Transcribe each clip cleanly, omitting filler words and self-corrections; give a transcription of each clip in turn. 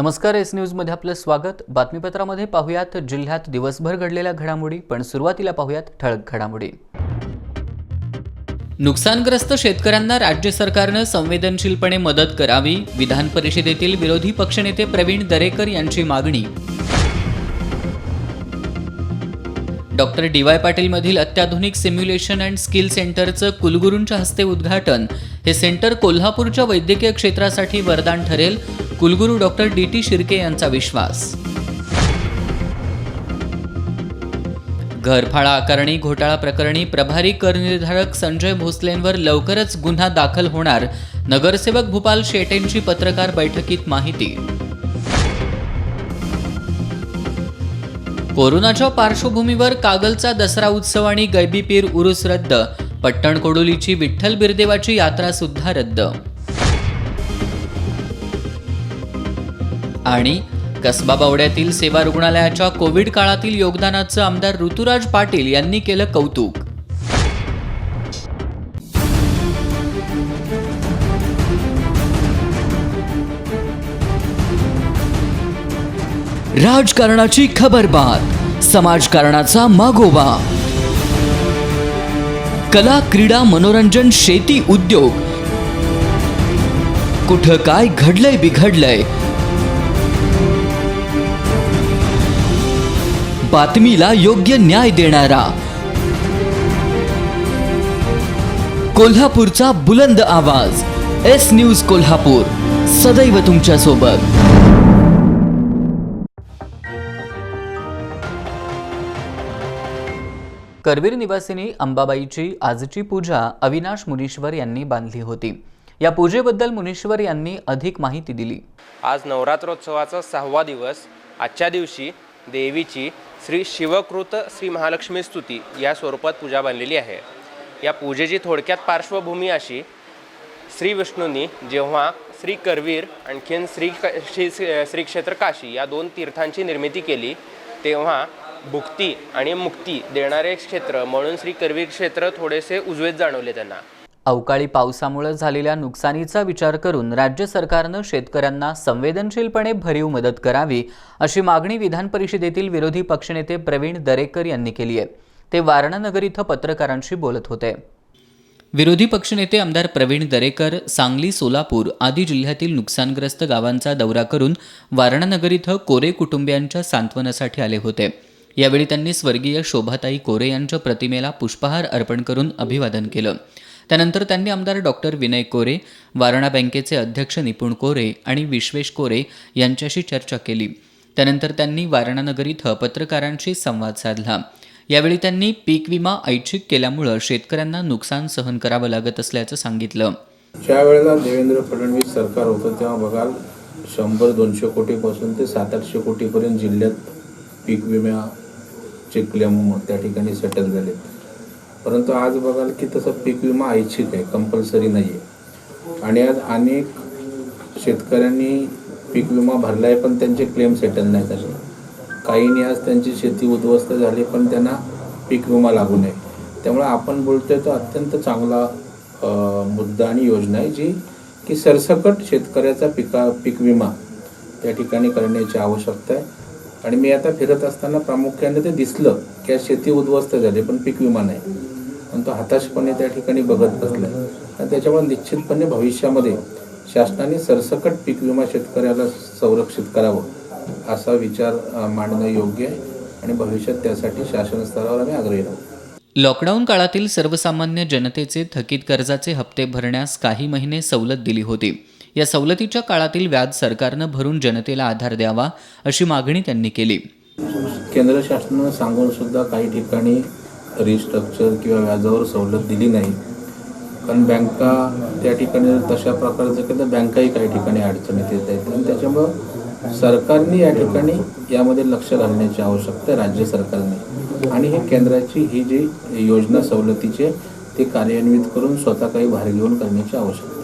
नमस्कार, एस न्यूजमध्ये आपलं स्वागत। बातमीपत्रामध्ये पाहूयात जिल्ह्यात दिवसभर घडलेल्या घडामोडी, पण सुरुवातीला पाहूयात ठळक घडामोडी। नुकसानग्रस्त शेतकऱ्यांना राज्य सरकारने संवेदनशीलपणे मदत करावी, विधान परिषदेतील विरोधी पक्षनेते प्रवीण दरेकर यांची मागणी। Doctor DY. पाटील मधील अत्याधुनिक सिम्युलेशन अँड स्किल सेंटरचं कुलगुरूंच्या हस्ते उद्घाटन। हे सेंटर कोल्हापूरच्या वैद्यकीय क्षेत्रासाठी वरदान ठरेल, कुलगुरू डॉक्टर डी.टी. शिर्के यांचा विश्वास। घरफाळा आकारणी घोटाळा प्रकरणी प्रभारी कर निर्धारक संजय भोसलेंवर लवकरच गुन्हा दाखल होणार, नगरसेवक भूपाल शेटेंची पत्रकार बैठकीत माहिती। कोरोनाच्या पार्श्वभूमीवर कागलचा दसरा उत्सव आणि गैबी पीर उरूस रद्द, पट्टण कोडोलीची विठ्ठल बिरदेवाची यात्रा सुद्धा रद्द। आणि कसबा बावड्यातील सेवा रुग्णालयाच्या कोविड काळातील योगदानाचं आमदार ऋतुराज पाटील यांनी केलं कौतुक। राजकारणाची खबरबात, समाजकारणाचा मागोवा, कला क्रीडा मनोरंजन शेती उद्योग, कुठं काय घडलंय बिघडलंय, बातमीला योग्य न्याय देणारा कोल्हापूरचा बुलंद आवाज, एस न्यूज कोल्हापूर, सदैव तुमच्या सोबत। करवीर निवासिनी अंबाबाईची आजची पूजा अविनाश मुनीश्वर यांनी बांधली होती। या पूजेबद्दल मुनीश्वर यांनी अधिक माहिती दिली। आज नवरात्रोत्सवाचा 6वा दिवस। आजच्या दिवशी देवीची श्री शिवकृत श्री महालक्ष्मी स्तुती या स्वरूपात पूजा बांधलेली आहे। या पूजेची थोडक्यात पार्श्वभूमी अशी, श्री विष्णूंनी जेव्हा श्री करवीर आणखीन श्री क्षेत्र काशी या 2 तीर्थांची निर्मिती केली, तेव्हा भुक्ती आणि मुक्ती देणारे क्षेत्र म्हणून श्री करवीर क्षेत्र थोडेसे उजवेत जाणवले त्यांना। अवकाळी पावसामुळे झालेल्या नुकसानीचा विचार करून राज्य सरकारने शेतकऱ्यांना संवेदनशीलपणे भरीव मदत करावी, अशी मागणी विधान परिषदेतील विरोधी पक्षनेते प्रवीण दरेकर यांनी केली आहे। ते वारणा नगर इथं पत्रकारांशी बोलत होते। विरोधी पक्षनेते आमदार प्रवीण दरेकर सांगली, सोलापूर आदी जिल्ह्यातील नुकसानग्रस्त गावांचा दौरा करून वारणा नगर इथं कोरे कुटुंबियांच्या सांत्वनासाठी आले होते। यावेळी त्यांनी स्वर्गीय शोभाताई कोरे यांच्या प्रतिमेला पुष्पहार अर्पण करून अभिवादन केलं। त्यानंतर त्यांनी आमदार डॉक्टर विनय कोरे, वारणा बँकेचे अध्यक्ष निपुण कोरे आणि विश्वेश कोरे यांच्याशी चर्चा केली। त्यानंतर त्यांनी वारणा नगर इथं पत्रकारांशी संवाद साधला। यावेळी त्यांनी पीक विमा ऐच्छिक केल्यामुळे शेतकऱ्यांना नुकसान सहन करावं लागत असल्याचं सांगितलं। ज्या वेळेला देवेंद्र फडणवीस सरकार होतं तेव्हा बघाल 100-200 कोटीपासून ते 700-800 कोटीपर्यंत जिल्ह्यात पीक विम्याचे क्लेम त्या ठिकाणी सेटल झाले। परंतु आज बघाल की तसं पीक विमा ऐच्छिक आहे, कंपल्सरी नाही आहे। आणि आज अनेक शेतकऱ्यांनी पीक विमा भरला आहे पण त्यांचे क्लेम सेटल नाही झाले। काहींनी आज त्यांची शेती उद्ध्वस्त झाली पण त्यांना पीक विमा लागू नये। त्यामुळे आपण बोलतोय तो अत्यंत चांगला मुद्दा आणि योजना आहे, जी की सरसकट शेतकऱ्याचा पीक विमा त्या ठिकाणी करण्याची आवश्यकता आहे। आणि मी आता फिरत असताना प्रामुख्याने ते दिसलं की शेती उद्ध्वस्त झाली पण पीक विमा नाही, आणि तो हताशपणे त्या ठिकाणी बघत बसलाय। आणि त्याच्यामुळे निश्चितपणे भविष्यामध्ये शासनाने सरसकट पीक विमा शेतकऱ्याला संरक्षित करावं असा विचार मांडणं योग्य आहे, आणि भविष्यात त्यासाठी शासन स्तरावर आम्ही आग्रही राहू। लॉकडाऊन काळातील सर्वसामान्य जनतेचे थकीत कर्जाचे हप्ते भरण्यास काही महिने सवलत दिली होती। या सवलतीच्या काळातील व्याज सरकारनं भरून जनतेला आधार द्यावा, अशी मागणी त्यांनी केली। केंद्र शासनानं सांगून सुद्धा काही ठिकाणी रिस्ट्रक्चर किंवा व्याजावर सवलत दिली नाही, कारण बँका त्या ठिकाणी तशा प्रकारचं केलं बँकाही काही ठिकाणी अडचणीत येत आहेत। आणि त्याच्यामुळं सरकारने या ठिकाणी यामध्ये लक्ष घालण्याची आवश्यकता आहे, राज्य सरकारने। आणि हे केंद्राची ही जी योजना सवलतीचे ते कार्यान्वित करून स्वतः काही भार घेऊन करण्याची आवश्यकता आहे।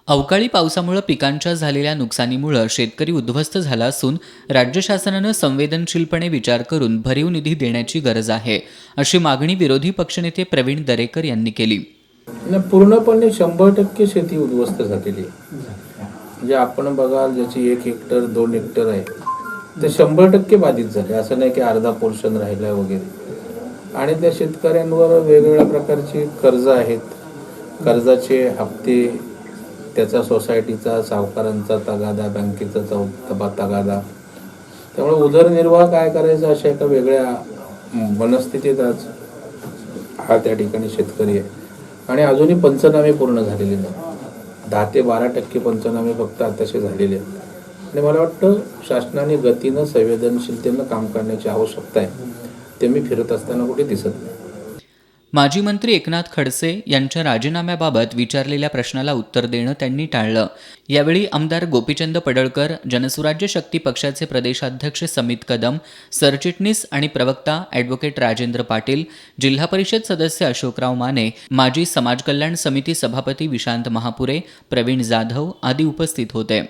अवकाळी पावसामुळे पिकांच्या झालेल्या नुकसानीमुळे शेतकरी उद्ध्वस्त झाला असून राज्य शासनानं संवेदनशीलपणे विचार करून भरीव निधी देण्याची गरज आहे, अशी मागणी विरोधी पक्षनेते प्रवीण दरेकर यांनी केली। पूर्णपणे 100% शेती उद्ध्वस्त झालेली आहे। म्हणजे आपण बघाल ज्याची 1 हेक्टर 2 हेक्टर आहे ते 100% बाधित झाले. असं नाही की अर्धा पोर्शन राहिला वगैरे. आणि त्या शेतकऱ्यांवर वेगवेगळ्या प्रकारची कर्ज आहेत. कर्जाचे हप्ते, त्याचा सोसायटीचा, सावकारांचा तगादा, बँकेचा तगादा. त्यामुळे उदरनिर्वाह काय करायचा अशा एका वेगळ्या मनस्थितीत आज हा त्या ठिकाणी शेतकरी आहे. आणि अजूनही पंचनामे पूर्ण झालेले नाही. 10 ते 12% पंचनामे फक्त आताशे झालेले आहेत. आणि मला वाटतं शासनाने गतीनं संवेदनशीलतेनं काम करण्याची आवश्यकता आहे. ते मी फिरत असताना कुठे दिसत नाही. माजी मंत्री एकनाथ खडसे यांच्या राजीनाम्याबाबत विचारलेल्या प्रश्नाला उत्तर देणं त्यांनी टाळलं. यावेळी आमदार गोपीचंद पडळकर, जनसुराज्य शक्ती पक्षाचे प्रदेशाध्यक्ष समित कदम, सरचिटणीस आणि प्रवक्ता ॲडव्होकेट राजेंद्र पाटील, जिल्हा परिषद सदस्य अशोकराव माने, माजी समाज कल्याण समिती सभापती विशांत महापुरे, प्रवीण जाधव आदी उपस्थित होते.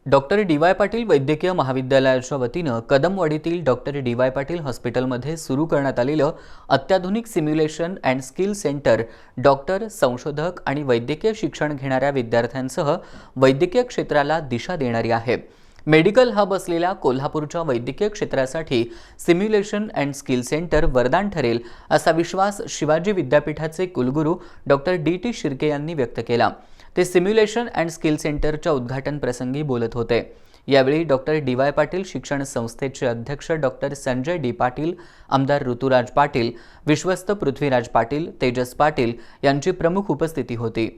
Doctor DY. पाटील वैद्यकीय महाविद्यालयाच्या वतीनं कदमवाडीतील डॉक्टर डी.वाय. पाटील हॉस्पिटलमध्ये सुरू करण्यात आलेलं अत्याधुनिक simulation and skill centre doctor, संशोधक आणि वैद्यकीय शिक्षण घेणाऱ्या विद्यार्थ्यांसह वैद्यकीय क्षेत्राला दिशा देणारी आहे. मेडिकल हब असलेल्या कोल्हापूरच्या वैद्यकीय क्षेत्रासाठी सिम्युलेशन अँड स्किल सेंटर वरदान ठरेल असा विश्वास शिवाजी विद्यापीठाचे कुलगुरू डॉक्टर डी.टी. शिर्के यांनी व्यक्त केला. ते सिम्युलेशन अँड स्किल सेंटरच्या उद्घाटन प्रसंगी बोलत होते. यावेळी डॉक्टर डी.वाय. पाटील शिक्षण संस्थेचे अध्यक्ष डॉक्टर संजय डी. पाटील, आमदार ऋतुराज पाटील, विश्वस्त पृथ्वीराज पाटील, तेजस पाटील यांची प्रमुख उपस्थिती होती.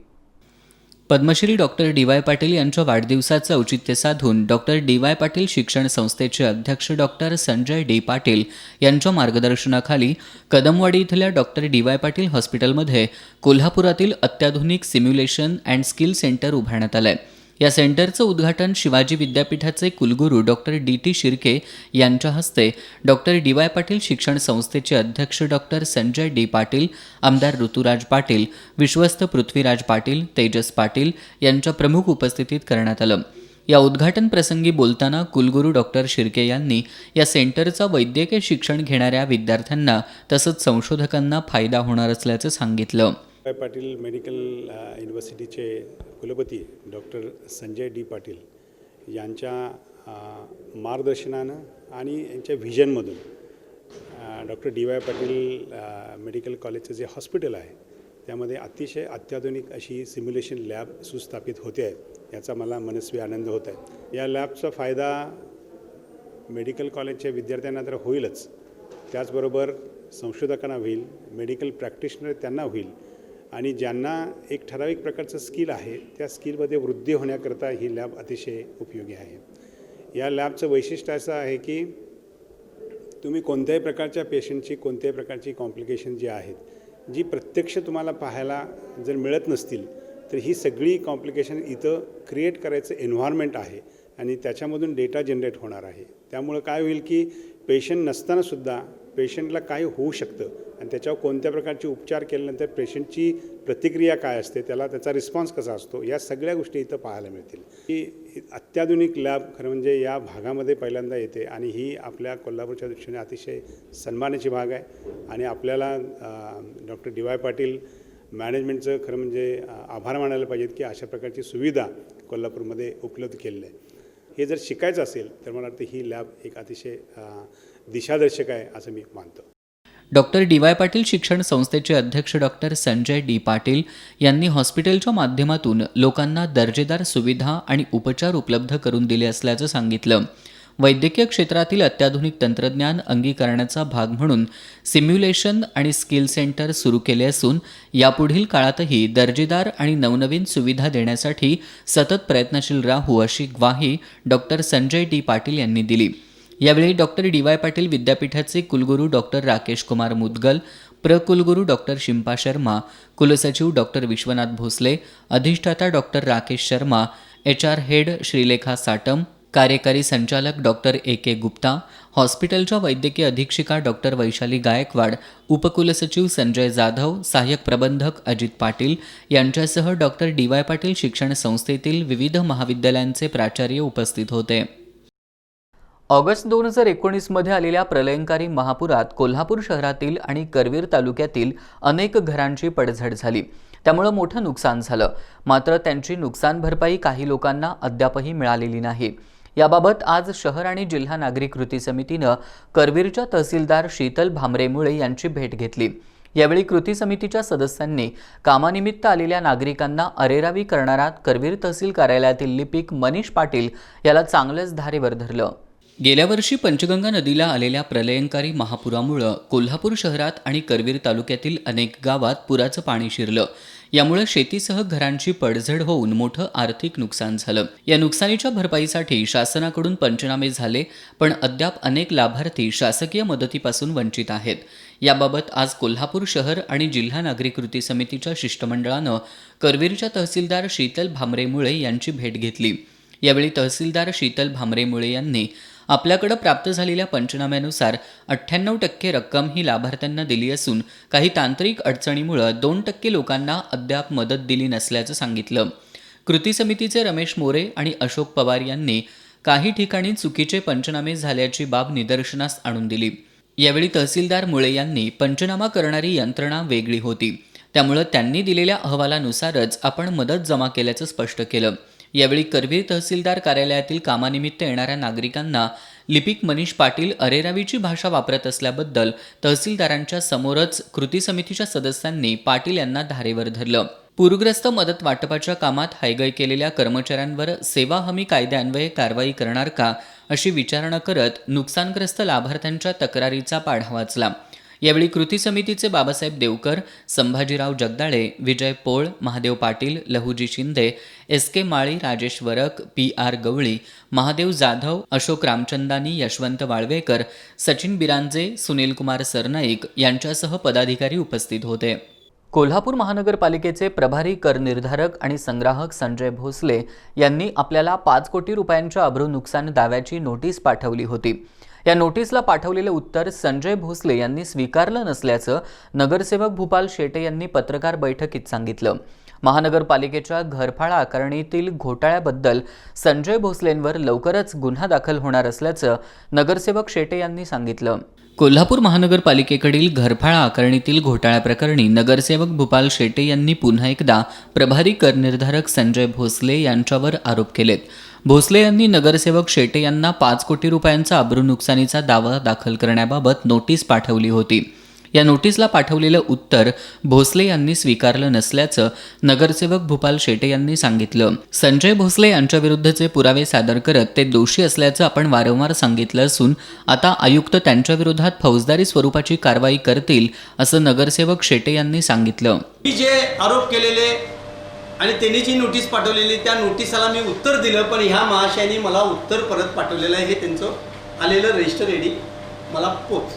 Padmashri doctor DY. पाटील यांच्या वाढदिवसाचं औचित्य साधून डॉक्टर डी.वाय. पाटील शिक्षण संस्थेचे अध्यक्ष डॉक्टर संजय डी. पाटील यांच्या मार्गदर्शनाखाली कदमवाडी इथल्या डॉक्टर डी.वाय. पाटील हॉस्पिटलमध्ये कोल्हापुरातील अत्याधुनिक सिम्युलेशन अँड स्किल सेंटर उभारण्यात आलं आहे. या सेंटरचं उद्घाटन शिवाजी विद्यापीठाचे कुलगुरू डॉक्टर डी.टी. शिर्के यांच्या हस्ते डॉक्टर डी.वाय. पाटील शिक्षण संस्थेचे अध्यक्ष डॉक्टर संजय डी. पाटील, आमदार ऋतुराज पाटील, विश्वस्त पृथ्वीराज पाटील, तेजस पाटील यांच्या प्रमुख उपस्थितीत करण्यात आलं. या उद्घाटन प्रसंगी बोलताना कुलगुरू डॉक्टर शिर्के यांनी या सेंटरचा वैद्यकीय शिक्षण घेणाऱ्या विद्यार्थ्यांना तसंच संशोधकांना फायदा होणार असल्याचं सांगितलं. पाटील मेडिकल युनिव्हर्सिटीचे कुलपती डॉक्टर संजय डी. पाटील यांच्या मार्गदर्शनानं आणि यांच्या व्हिजनमधून डॉक्टर डी.वाय. पाटील मेडिकल कॉलेजचं जे हॉस्पिटल आहे त्यामध्ये अतिशय अत्याधुनिक अशी सिम्युलेशन लॅब सुस्थापित होते आहे. याचा मला मनस्वी आनंद होत आहे. या लॅबचा फायदा मेडिकल कॉलेजच्या विद्यार्थ्यांना तर होईलच, त्याचबरोबर संशोधकांना होईल, मेडिकल प्रॅक्टिशनर त्यांना होईल आणि ज्यांना एक ठराविक प्रकारचं स्किल आहे त्या स्किलमध्ये वृद्धी होण्याकरता ही लॅब अतिशय उपयोगी आहे. या लॅबचं वैशिष्ट्य असं आहे की तुम्ही कोणत्याही प्रकारच्या पेशंटची कोणत्याही प्रकारची कॉम्प्लिकेशन जी आहेत, जी प्रत्यक्ष तुम्हाला पाहायला जर मिळत नसतील तर ही सगळी कॉम्प्लिकेशन इथं क्रिएट करायचं एन्व्हायरमेंट आहे आणि त्याच्यामधून डेटा जनरेट होणार आहे. त्यामुळं काय होईल की पेशंट नसतानासुद्धा पेशंटला काय होऊ शकतं आणि त्याच्यावर कोणत्या प्रकारचे उपचार केल्यानंतर पेशंटची प्रतिक्रिया काय असते, त्याचा रिस्पॉन्स कसा असतो, या सगळ्या गोष्टी इथं पाहायला मिळतील. ही अत्याधुनिक लॅब खरं म्हणजे या भागामध्ये पहिल्यांदा येते आणि ही आपल्या कोल्हापूरच्या दृष्टीने अतिशय सन्मानाची भाग आहे आणि आपल्याला डॉक्टर डी.वाय. पाटील मॅनेजमेंटचं खरं म्हणजे आभार मानायला पाहिजेत की अशा प्रकारची सुविधा कोल्हापूरमध्ये उपलब्ध केलेली आहे. हे जर शिकायचं असेल तर मला वाटतं ही लॅब एक अतिशय दिशादर्शक आहे असं मी मानतो. Doctor DY. पाटील शिक्षण संस्थेचे अध्यक्ष डॉक्टर संजय डी. पाटील यांनी हॉस्पिटलच्या माध्यमातून लोकांना दर्जेदार सुविधा आणि उपचार उपलब्ध करून दिले असल्याचं सांगितलं. वैद्यकीय क्षेत्रातील अत्याधुनिक तंत्रज्ञान अंगीकारण्याचा भाग म्हणून सिम्युलेशन आणि स्किल सेंटर सुरू केले असून यापुढील काळातही दर्जेदार आणि नवनवीन सुविधा देण्यासाठी सतत प्रयत्नशील राहू अशी ग्वाही डॉक्टर संजय डी. पाटील यांनी दिली. यावेळी डॉक्टर डी.वाय. पाटील विद्यापीठाचे कुलगुरू डॉक्टर राकेश कुमार मुदगल, प्रकुलगुरू डॉक्टर शिंपा शर्मा, कुलसचिव डॉक्टर विश्वनाथ भोसले, अधिष्ठाता doctor Rakesh Sharma, HR head Shrilekha Satam, कार्यकारी संचालक डॉक्टर A.K. गुप्ता, हॉस्पिटलच्या वैद्यकीय अधीक्षिका डॉक्टर वैशाली गायकवाड, उपकुलसचिव संजय जाधव, सहाय्यक प्रबंधक अजित पाटील यांच्यासह डॉक्टर डी.वाय. पाटील शिक्षण संस्थेतील विविध महाविद्यालयांचे प्राचार्य उपस्थित होते. ऑगस्ट 2019मध्ये आलेल्या प्रलयंकारी महापुरात कोल्हापूर शहरातील आणि करवीर तालुक्यातील अनेक घरांची पडझड झाली. त्यामुळे मोठं नुकसान झालं. मात्र त्यांची नुकसान भरपाई काही लोकांना अद्यापही मिळालेली नाही. याबाबत आज शहर आणि जिल्हा नागरी कृती समितीनं करवीरच्या तहसीलदार शीतल भामरे मुळे यांची भेट घेतली. यावेळी कृती समितीच्या सदस्यांनी कामानिमित्त आलेल्या नागरिकांना अरेरावी करणारा करवीर तहसील कार्यालयातील लिपिक मनीष पाटील याला चांगलंच धारेवर धरलं. गेल्या वर्षी पंचगंगा नदीला आलेल्या प्रलयंकारी महापुरामुळे कोल्हापूर शहरात आणि करवीर तालुक्यातील अनेक गावात पुराचं पाणी शिरलं. यामुळे शेतीसह घरांची पडझड होऊन मोठं आर्थिक नुकसान झालं. या नुकसानीच्या भरपाईसाठी शासनाकडून पंचनामे झाले, पण अद्याप अनेक लाभार्थी शासकीय मदतीपासून वंचित आहेत. याबाबत आज कोल्हापूर शहर आणि जिल्हा नागरी कृती समितीच्या शिष्टमंडळानं करवीरच्या तहसीलदार शीतल भामरे मुळे यांची भेट घेतली. यावेळी तहसीलदार शीतल भामरे मुळे यांनी आपल्याकडे प्राप्त झालेल्या पंचनाम्यानुसार 98% रक्कम ही लाभार्थ्यांना दिली असून काही तांत्रिक अडचणीमुळे 2% लोकांना अद्याप मदत दिली नसल्याचं सांगितलं. कृती समितीचे रमेश मोरे आणि अशोक पवार यांनी काही ठिकाणी चुकीचे पंचनामे झाल्याची बाब निदर्शनास आणून दिली. यावेळी तहसीलदार मुळे यांनी पंचनामा करणारी यंत्रणा वेगळी होती, त्यामुळे त्यांनी दिलेल्या अहवालानुसारच आपण मदत जमा केल्याचं स्पष्ट केलं. यावेळी करवीर तहसीलदार कार्यालयातील कामानिमित्त येणाऱ्या नागरिकांना लिपिक मनीष पाटील अरेरावीची भाषा वापरत असल्याबद्दल तहसीलदारांच्या समोरच कृती समितीच्या सदस्यांनी पाटील यांना धारेवर धरलं. पूरग्रस्त मदत वाटपाच्या कामात हायगय केलेल्या कर्मचाऱ्यांवर सेवा हमी कायद्यान्वये कारवाई करणार का, अशी विचारणा करत नुकसानग्रस्त लाभार्थ्यांच्या तक्रारीचा पाढा वाचला. यावेळी कृती समितीचे बाबासाहेब देवकर, संभाजीराव जगदाळे, विजय पोळ, महादेव पाटील, लहुजी शिंदे, SK माळी, राजेश वरक, PR गवळी, महादेव जाधव, अशोक रामचंदानी, यशवंत वाळवेकर, सचिन बिरांजे, सुनीलकुमार सरनाईक यांच्यासह पदाधिकारी उपस्थित होते. कोल्हापूर महानगरपालिकेचे प्रभारी कर निर्धारक आणि संग्राहक संजय भोसले यांनी आपल्याला 5 कोटी रुपयांच्या अब्रू नुकसान दाव्याची नोटीस पाठवली होती. या नोटीसला पाठवलेलं उत्तर संजय भोसले यांनी स्वीकारलं नसल्याचं नगरसेवक भूपाल शेटे यांनी पत्रकार बैठकीत सांगितलं. महानगरपालिकेच्या घरफाळा आकारणीतील घोटाळ्याबद्दल संजय भोसलेंवर लवकरच गुन्हा दाखल होणार असल्याचं नगरसेवक शेटे यांनी सांगितलं. कोल्हापूर महानगरपालिकेकडील घरफाळा आकारणीतील घोटाळ्याप्रकरणी नगरसेवक भूपाल शेटे यांनी पुन्हा एकदा प्रभारी कर निर्धारक संजय भोसले यांच्यावर आरोप केलेत. भोसले यांनी नगरसेवक शेटे यांना 5 कोटी रुपयांचा अब्रू नुकसानीचा दावा दाखल करण्याबाबत नोटीस पाठवली होती. या नोटीसला पाठवलेलं उत्तर भोसले यांनी स्वीकारलं नसल्याचं नगरसेवक भूपाल शेटे यांनी सांगितलं. संजय भोसले यांच्याविरुद्धचे पुरावे सादर करत ते दोषी असल्याचं आपण वारंवार सांगितलं असून आता आयुक्त त्यांच्या विरोधात फौजदारी स्वरूपाची कारवाई करतील, असं नगरसेवक शेटे यांनी सांगितलं. जे आरोप केलेले आणि त्यांनी जी नोटीस पाठवलेली त्या नोटीसला मी उत्तर दिलं, पण ह्या महाशयांनी मला उत्तर परत पाठवलेलं आहे. हे त्यांचं आलेलं रजिस्टर रेडी मला पोच.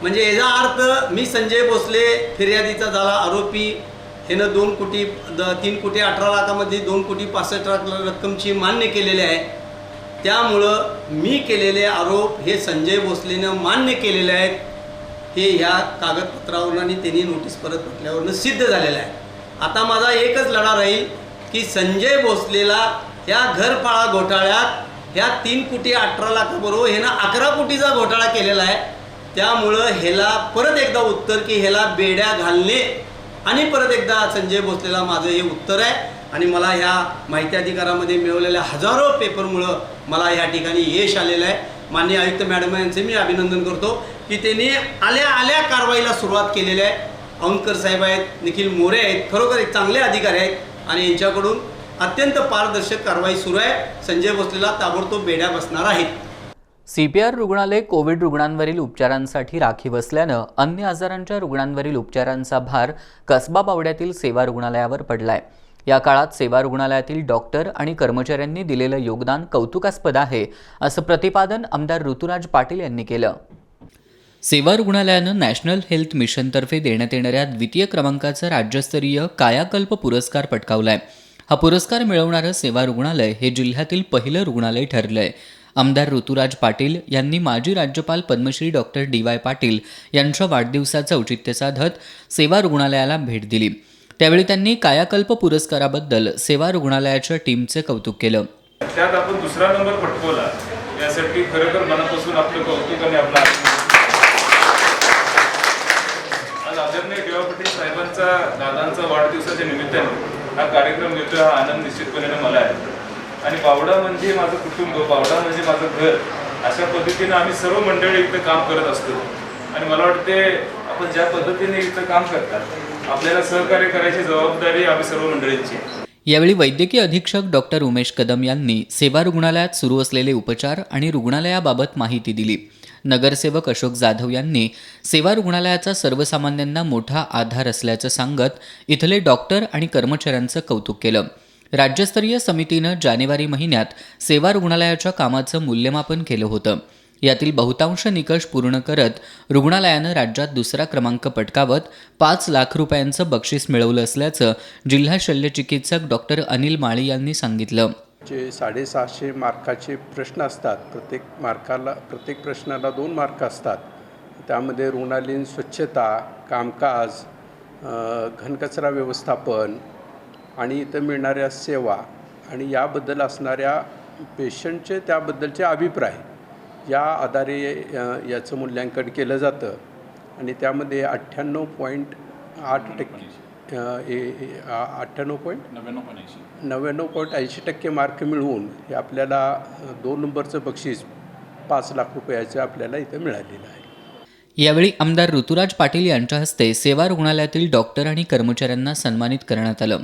म्हणजे याचा अर्थ मी संजय भोसले फिर्यादीचा झाला आरोपी, ह्यानं 3 कोटी 18 लाखामध्ये 2 कोटी 65 लाख रक्कमची मान्य केलेली आहे. त्यामुळं मी केलेले आरोप हे संजय भोसलेनं मान्य केलेले आहेत. हे ह्या कागदपत्रावरून आणि त्यांनी नोटीस परत पाठवल्यावरून सिद्ध झालेलं आहे. आता माझा एकच लढा राहील की संजय भोसलेला ह्या घरफाळा घोटाळ्यात ह्या 3 कोटी 18 लाखाबरोबर ह्यानं 11 कोटीचा घोटाळा केलेला आहे. त्यामुळं ह्याला परत एकदा उत्तर की ह्याला बेड्या घालणे आणि परत एकदा संजय भोसलेला माझं हे उत्तर आहे. आणि मला ह्या माहिती अधिकारामध्ये मिळवलेल्या हजारो पेपरमुळं मला ह्या ठिकाणी यश आलेलं आहे. माननीय आयुक्त मॅडम यांचे मी अभिनंदन करतो की त्यांनी आल्या कारवाईला सुरुवात केलेली आहे. औंधकर साहेब आहेत, निखिल मोरे आहेत, खरोखर एक चांगले अधिकारी आहेत आणि यांच्याकडून अत्यंत पारदर्शक कारवाई सुरू आहे. संजय भोसलेला ताबडतोब बेड्या बसणार आहेत. CPR रुग्णालय कोविड रुग्णांवरील उपचारांसाठी राखीव असल्यानं अन्य आजारांच्या रुग्णांवरील उपचारांचा भार कसबा बावड्यातील सेवा रुग्णालयावर पडलाय. या काळात सेवा रुग्णालयातील डॉक्टर आणि कर्मचाऱ्यांनी दिलेलं योगदान कौतुकास्पद आहे, असं प्रतिपादन आमदार ऋतुराज पाटील यांनी केलं. सेवा रुग्णालयानं नॅशनल हेल्थ मिशनतर्फे देण्यात येणाऱ्या 2य क्रमांकाचा राज्यस्तरीय कायाकल्प पुरस्कार पटकावलाय. हा पुरस्कार मिळवणारं सेवा रुग्णालय हे जिल्ह्यातील पहिलं रुग्णालय ठरलंय. आमदार ऋतुराज पाटील यांनी माजी राज्यपाल पद्मश्री डॉक्टर DY पाटील यांच्या वाढदिवसाचं औचित्य साधत सेवा रुग्णालयाला भेट दिली. त्यावेळी त्यांनी कायाकल्प पुरस्काराबद्दल सेवा रुग्णालयाच्या टीमचे कौतुक केलं. त्यात आपण 2रा नंबर पटकवला, यासाठी खरोखर मनापासून आपलं कौतुक आणि आपला आज आदरणीय DY पाटील साहेबांचा दादांचा वाढदिवसाच्या निमित्ताने हा कार्यक्रम घेतो. हा आनंद निश्चितपणे मला आहे. आणि पावडा म्हणजे माझं कुटुंब, पावडा म्हणजे माझं घर, अशा पद्धतीने आम्ही सर्व मंडळी इथं काम करत असतो. आणि मला वाटते आपण ज्या पद्धतीने इथं काम करतात आपल्याला सहकार्य करायची जबाबदारी आम्ही सर्व मंडळींची आहे. यावेळी वैद्यकीय अधीक्षक डॉक्टर उमेश कदम यांनी सेवा रुग्णालयात सुरू असलेले उपचार आणि रुग्णालयाबाबत माहिती दिली. नगरसेवक अशोक जाधव यांनी सेवा रुग्णालयाचा सर्वसामान्यांना मोठा आधार असल्याचं सांगत इथले डॉक्टर आणि कर्मचाऱ्यांचं कौतुक केलं. राज्यस्तरीय समितीनं जानेवारी महिन्यात सेवा रुग्णालयाच्या कामाचं मूल्यमापन केलं होतं. यातील बहुतांश निकष पूर्ण करत रुग्णालयानं राज्यात दुसरा क्रमांक पटकावत 5 लाख रुपयांचं बक्षीस मिळवलं असल्याचं जिल्हा शल्यचिकित्सक डॉक्टर अनिल माळी यांनी सांगितलं. जे 650 मार्काचे प्रश्न असतात, प्रत्येक प्रश्नाला 2 मार्क असतात. त्यामध्ये रुग्णालयीन स्वच्छता, कामकाज, घनकचरा व्यवस्थापन आणि इथं मिळणाऱ्या सेवा आणि याबद्दल असणाऱ्या पेशंटचे त्याबद्दलचे अभिप्राय या आधारे याचं मूल्यांकन केलं जातं. आणि त्यामध्ये 98.80% मार्क मिळवून हे आपल्याला 2 नंबरचं बक्षीस 5 लाख रुपयाचं आपल्याला इथं मिळालेलं आहे. यावेळी आमदार ऋतुराज पाटील यांच्या हस्ते सेवा रुग्णालयातील डॉक्टर आणि कर्मचाऱ्यांना सन्मानित करण्यात आलं.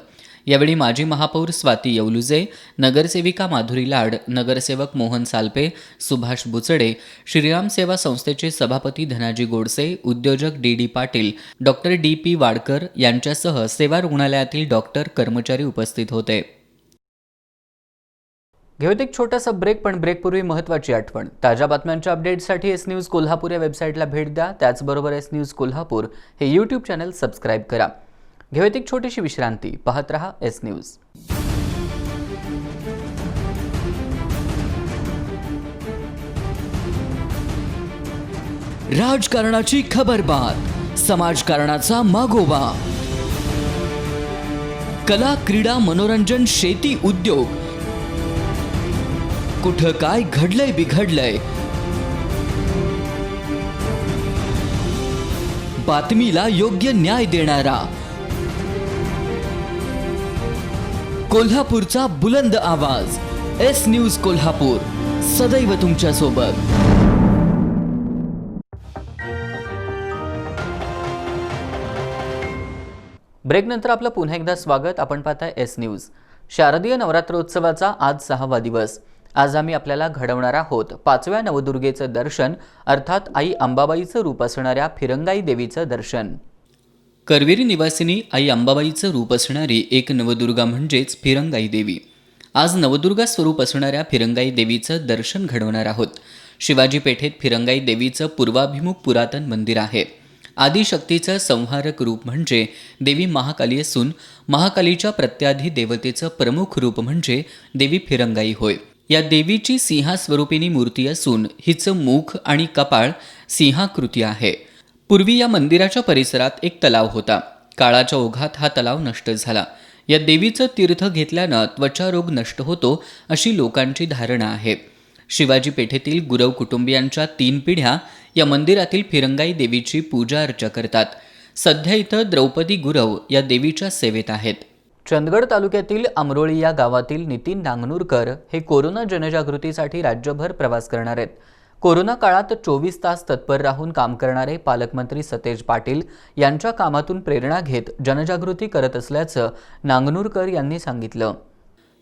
यावेळी माजी महापौर स्वाती येवलुजे, नगरसेविका माधुरी लाड, नगरसेवक मोहन सालपे, सुभाष बुचडे, श्रीराम सेवा संस्थेचे सभापती धनाजी गोडसे, उद्योजक D Patil, doctor DP Wadkar यांच्यासह सेवा रुग्णालयातील डॉक्टर कर्मचारी उपस्थित होते. घेऊयात एक छोटासा ब्रेक, पण ब्रेकपूर्वी महत्त्वाची आठवण. ताज्या बातम्यांच्या अपडेट्ससाठी एस न्यूज कोल्हापूर या वेबसाईटला भेट द्या. त्याचबरोबर एस न्यूज कोल्हापूर हे यूट्यूब चॅनल सबस्क्राईब करा. घेऊयात एक छोटीशी विश्रांती. पाहत रहा एस न्यूज. राजकारणाची खबरबात, समाजकारणाचा मागोवा, कला, क्रीडा, मनोरंजन, शेती, उद्योग, कुठं काय घडलंय बिघडलंय, बातमीला योग्य न्याय देणारा, कोल्हापूरचा बुलंद आवाज. एस न्यूज कोल्हापूर, सदैव तुमच्या सोबत. ब्रेकनंतर आपलं पुन्हा एकदा स्वागत. आपण पाहताय एस न्यूज. शारदीय नवरात्रोत्सवाचा आज 6वा दिवस. आज आम्ही आपल्याला घडवणार आहोत 5व्या नवदुर्गेचं दर्शन, अर्थात आई अंबाबाईचं रूप असणाऱ्या फिरंगाई देवीचं दर्शन. करवीरी निवासिनी आई अंबाबाईचं रूप असणारी एक नवदुर्गा म्हणजेच फिरंगाई देवी. आज नवदुर्गा स्वरूप असणाऱ्या फिरंगाई देवीचं दर्शन घडवणार आहोत. शिवाजी पेठेत फिरंगाई देवीचं पूर्वाभिमुख पुरातन मंदिर आहे. आदिशक्तीचं संहारक रूप म्हणजे देवी महाकाली असून महाकालीच्या प्रत्याधी देवतेचं प्रमुख रूप म्हणजे देवी फिरंगाई होय. या देवीची सिंहास्वरूपिणी मूर्ती असून हिचं मुख आणि कपाळ सिंहाकृती आहे. पूर्वी या मंदिराच्या परिसरात एक तलाव होता. काळाच्या ओघात हा तलाव नष्ट झाला. या देवीचं तीर्थ घेतल्यानं त्वचा रोग नष्ट होतो अशी लोकांची धारणा आहे. शिवाजी पेठेतील गुरव कुटुंबियांच्या 3 पिढ्या या मंदिरातील फिरंगाई देवीची पूजा अर्चा करतात. सध्या इथं द्रौपदी गुरव या देवीच्या सेवेत आहेत. चंदगड तालुक्यातील अमरोळी या गावातील नितीन नांगनुरकर हे कोरोना जनजागृतीसाठी राज्यभर प्रवास करणार आहेत. कोरोना काळात 24 तास तत्पर राहून काम करणारे पालकमंत्री सतेज पाटील यांच्या कामातून प्रेरणा घेत जनजागृती करत असल्याचं नांगनुरकर यांनी सांगितलं.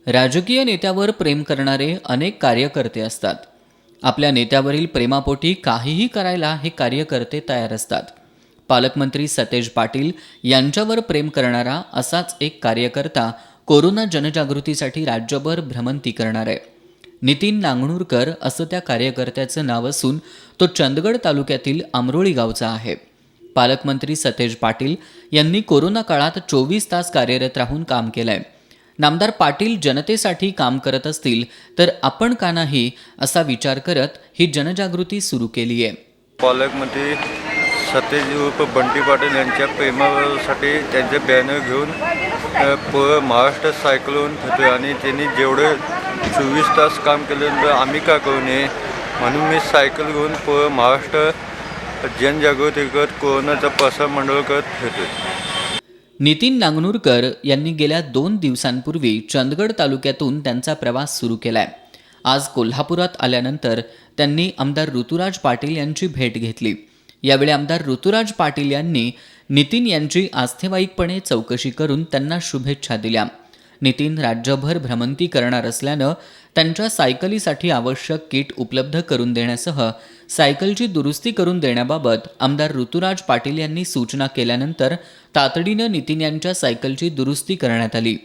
राजकीय नेत्यावर प्रेम करणारे अनेक कार्यकर्ते असतात. आपल्या नेत्यावरील प्रेमापोटी काहीही करायला हे कार्यकर्ते तयार असतात. पालकमंत्री सतेज पाटील यांच्यावर प्रेम करणारा असाच एक कार्यकर्ता कोरोना जनजागृतीसाठी राज्यभर भ्रमंती करणार आहे. नितीन नांगनुरकर असं त्या कार्यकर्त्याचं नाव असून तो चंदगड तालुक्यातील अमरोळी गावचा आहे. पालकमंत्री सतेज पाटील यांनी कोरोना काळात 24 तास कार्यरत राहून काम केलंय. नामदार पाटील जनतेसाठी काम करत असतील तर आपण का नाही असा विचार करत ही जनजागृती सुरू केली आहे. पालकमंत्री सतेज उर्फ बंटी पाटील यांच्या प्रेमासाठी त्यांचे बॅनर घेऊन महाराष्ट्र सायकलून होते आणि त्यांनी जेवढे 24 तास काम केल्यानंतर आम्ही का करू नये म्हणून मी सायकल घेऊन महाराष्ट्र जनजागृती करत कोरोनाचा प्रसार मंडळ करत होते. नितीन नांगनुरकर यांनी गेल्या 2 दिवसांपूर्वी चंदगड तालुक्यातून त्यांचा प्रवास सुरू केलाय. आज कोल्हापुरात आल्यानंतर त्यांनी आमदार ऋतुराज पाटील यांची भेट घेतली. यावेळी आमदार ऋतुराज पाटील यांनी नितीन यांची आस्थेवाईकपणे चौकशी करून त्यांना शुभेच्छा दिल्या. नितीन राज्यभर भ्रमंती करणार असल्यानं त्यांच्या सायकलीसाठी आवश्यक किट उपलब्ध करून देण्यासह सायकलची दुरुस्ती करून देण्याबाबत आमदार ऋतुराज पाटील यांनी सूचना केल्यानंतर तातडीनं नितीन यांच्या सायकलची दुरुस्ती करण्यात आली.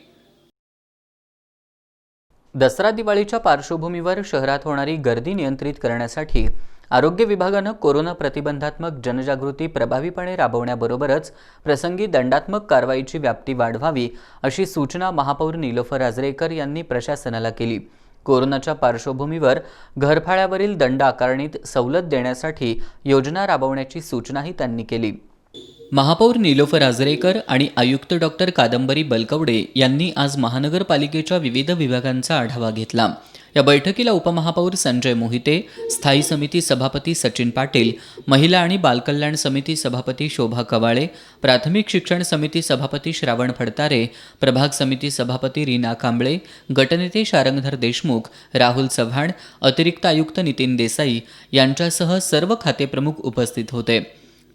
दसरा दिवाळीच्या पार्श्वभूमीवर शहरात होणारी गर्दी नियंत्रित करण्यासाठी आरोग्य विभागानं कोरोना प्रतिबंधात्मक जनजागृती प्रभावीपणे राबवण्याबरोबरच प्रसंगी दंडात्मक कारवाईची व्याप्ती वाढवावी अशी सूचना महापौर नीलोफर आजरेकर यांनी प्रशासनाला केली. कोरोनाच्या पार्श्वभूमीवर घरफाळ्यावरील दंड आकारणीत सवलत देण्यासाठी योजना राबवण्याची सूचनाही त्यांनी केली. महापौर नीलोफर आजरेकर आणि आयुक्त डॉक्टर कादंबरी बलकवडे यांनी आज महानगरपालिकेच्या विविध विभागांचा आढावा घेतला. या बैठकीला उपमहापौर संजय मोहिते, स्थायी समिती सभापती सचिन पाटील, महिला आणि बालकल्याण समिती सभापती शोभा कवाळे, प्राथमिक शिक्षण समिती सभापती श्रावण फडतारे, प्रभाग समिती सभापती रीना कांबळे, गटनेते शारंगधर देशमुख, राहुल चव्हाण, अतिरिक्त आयुक्त नितीन देसाई यांच्यासह सर्व खातेप्रमुख उपस्थित होते.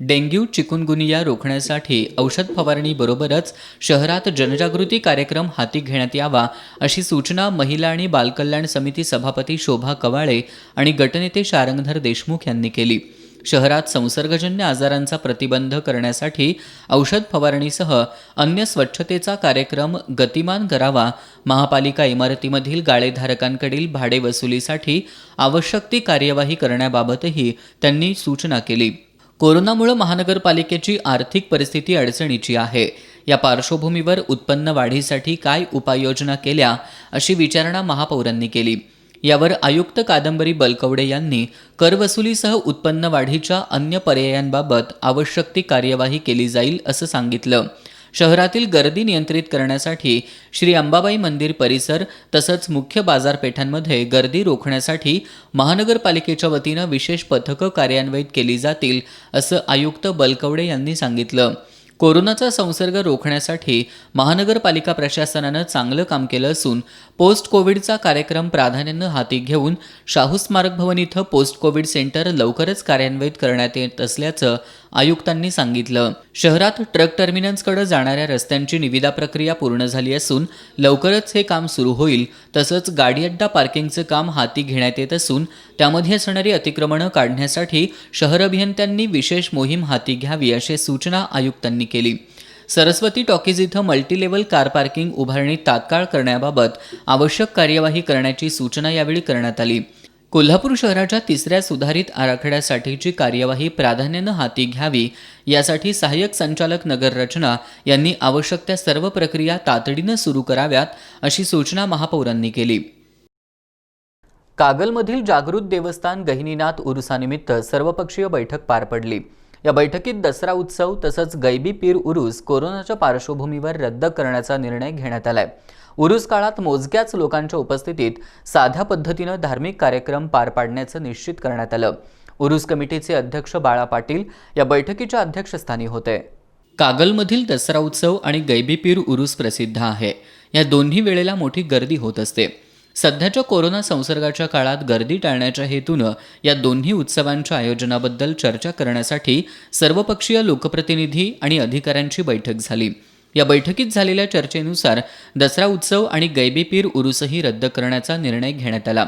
डेंग्यू चिकुनगुनिया रोखण्यासाठी औषध फवारणीबरोबरच शहरात जनजागृती कार्यक्रम हाती घेण्यात यावा अशी सूचना महिला आणि बालकल्याण समिती सभापती शोभा कवाळे आणि गटनेते शारंगधर देशमुख यांनी केली. शहरात संसर्गजन्य आजारांचा प्रतिबंध करण्यासाठी औषध फवारणीसह अन्य स्वच्छतेचा कार्यक्रम गतिमान करावा. महापालिका इमारतीमधील गाळेधारकांकडील भाडे वसुलीसाठी आवश्यक ती कार्यवाही करण्याबाबतही त्यांनी सूचना केली. कोरोनामुळे महानगरपालिकेची आर्थिक परिस्थिती अडचणीची आहे. या पार्श्वभूमीवर उत्पन्न वाढीसाठी काय उपाययोजना केल्या अशी विचारणा महापौरांनी केली. यावर आयुक्त कादंबरी बलकवडे यांनी करवसुलीसह उत्पन्न वाढीच्या अन्य पर्यायांबाबत आवश्यक ती कार्यवाही केली जाईल असं सांगितलं. शहरातील गर्दी नियंत्रित करण्यासाठी श्री अंबाबाई मंदिर परिसर तसंच मुख्य बाजारपेठांमध्ये गर्दी रोखण्यासाठी महानगरपालिकेच्या वतीनं विशेष पथकं कार्यान्वित केली जातील असं आयुक्त बलकवडे यांनी सांगितलं. कोरोनाचा संसर्ग रोखण्यासाठी महानगरपालिका प्रशासनानं चांगलं काम केलं असून पोस्ट कोविडचा कार्यक्रम प्राधान्यानं हाती घेऊन शाहू स्मारक भवन इथं पोस्ट कोविड सेंटर लवकरच कार्यान्वित करण्यात येत असल्याचं आयुक्तांनी सांगितलं. शहरात ट्रक टर्मिनल्सकडे जाणाऱ्या रस्त्यांची निविदा प्रक्रिया पूर्ण झाली असून लवकरच हे काम सुरू होईल. तसंच गाडी अड्डा पार्किंगचं काम हाती घेण्यात येत असून त्यामध्ये असणारी अतिक्रमणं काढण्यासाठी शहर अभियंत्यांनी विशेष मोहीम हाती घ्यावी अशी सूचना आयुक्तांनी केली. सरस्वती टॉकीज इथं मल्टीलेव्हल कार पार्किंग उभारणी तात्काळ करण्याबाबत आवश्यक कार्यवाही करण्याची सूचना यावेळी करण्यात आली. कोल्हापूर शहराच्या 3ऱ्या सुधारित आराखड्यासाठीची कार्यवाही प्राधान्यानं हाती घ्यावी यासाठी सहाय्यक संचालक नगररचना यांनी आवश्यक त्या सर्व प्रक्रिया तातडीनं सुरू कराव्यात अशी सूचना महापौरांनी केली. कागलमधील जागृत देवस्थान गहिनीनाथ उरुसानिमित्त सर्वपक्षीय बैठक पार पडली. या बैठकीत दसरा उत्सव तसंच गैबी पीर उरूस कोरोनाच्या पार्श्वभूमीवर रद्द करण्याचा निर्णय घेण्यात आलाय. उरूस काळात मोजक्याच लोकांच्या उपस्थितीत साध्या पद्धतीनं धार्मिक कार्यक्रम पार पाडण्याचं निश्चित करण्यात आलं. उरूस कमिटीचे अध्यक्ष बाळा पाटील या बैठकीच्या अध्यक्षस्थानी होते. कागलमधील दसरा उत्सव आणि गैबी पीर उरूस प्रसिद्ध आहे. या दोन्ही वेळेला मोठी गर्दी होत असते. सध्याच्या कोरोना संसर्गाच्या काळात गर्दी टाळण्याच्या हेतूनं या दोन्ही उत्सवांच्या आयोजनाबद्दल चर्चा करण्यासाठी सर्वपक्षीय लोकप्रतिनिधी आणि अधिकाऱ्यांची बैठक झाली. या बैठकीत झालेल्या चर्चेनुसार दसरा उत्सव आणि गैबी पीर उरूसही रद्द करण्याचा निर्णय घेण्यात आला.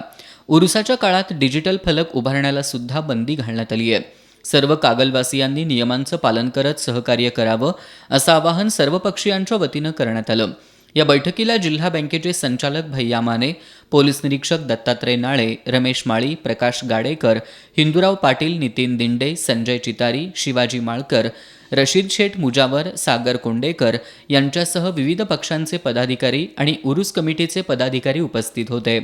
उरूसाच्या काळात डिजिटल फलक उभारण्याला सुद्धा बंदी घालण्यात आली आहे. सर्व कागलवासियांनी नियमांचं पालन करत सहकार्य करावं असं आवाहन सर्वपक्षीयांच्या वतीनं करण्यात आलं. या बैठकीला जिल्हा बँकेचे संचालक भैया माने, पोलीस निरीक्षक दत्तात्रय नाळे, रमेश माळी, प्रकाश गाडेकर, हिंदूराव पाटील, नितीन दिंडे, संजय चितारी, शिवाजी माळकर, रशीद शेठ मुजावर, सागर कोंडेकर यांच्यासह विविध पक्षांचे पदाधिकारी आणि उरूस कमिटीचे पदाधिकारी उपस्थित होते.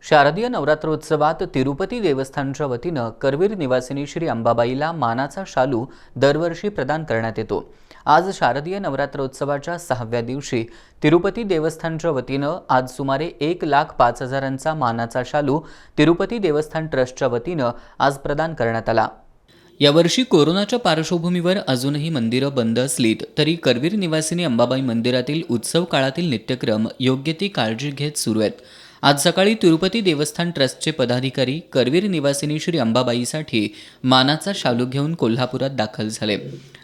शारदीय नवरात्रोत्सवात तिरुपती देवस्थानच्या वतीनं करवीर निवासिनी श्री अंबाबाईला मानाचा शालू दरवर्षी प्रदान करण्यात येतो. आज शारदीय नवरात्रोत्सवाच्या 6व्या दिवशी तिरुपती देवस्थानच्या वतीनं आज सुमारे 1,05,000 मानाचा शालू तिरुपती देवस्थान ट्रस्टच्या वतीनं आज प्रदान करण्यात आला. यावर्षी कोरोनाच्या पार्श्वभूमीवर अजूनही मंदिरं बंद असलीत तरी करवीर निवासिनी अंबाबाई मंदिरातील उत्सव काळातील नित्यक्रम योग्य ती काळजी घेत सुरू आहेत. आज सकाळी तिरुपती देवस्थान ट्रस्टचे पदाधिकारी करवीर निवासिनी श्री अंबाबाईसाठी मानाचा शालू घेऊन कोल्हापुरात दाखल झाले.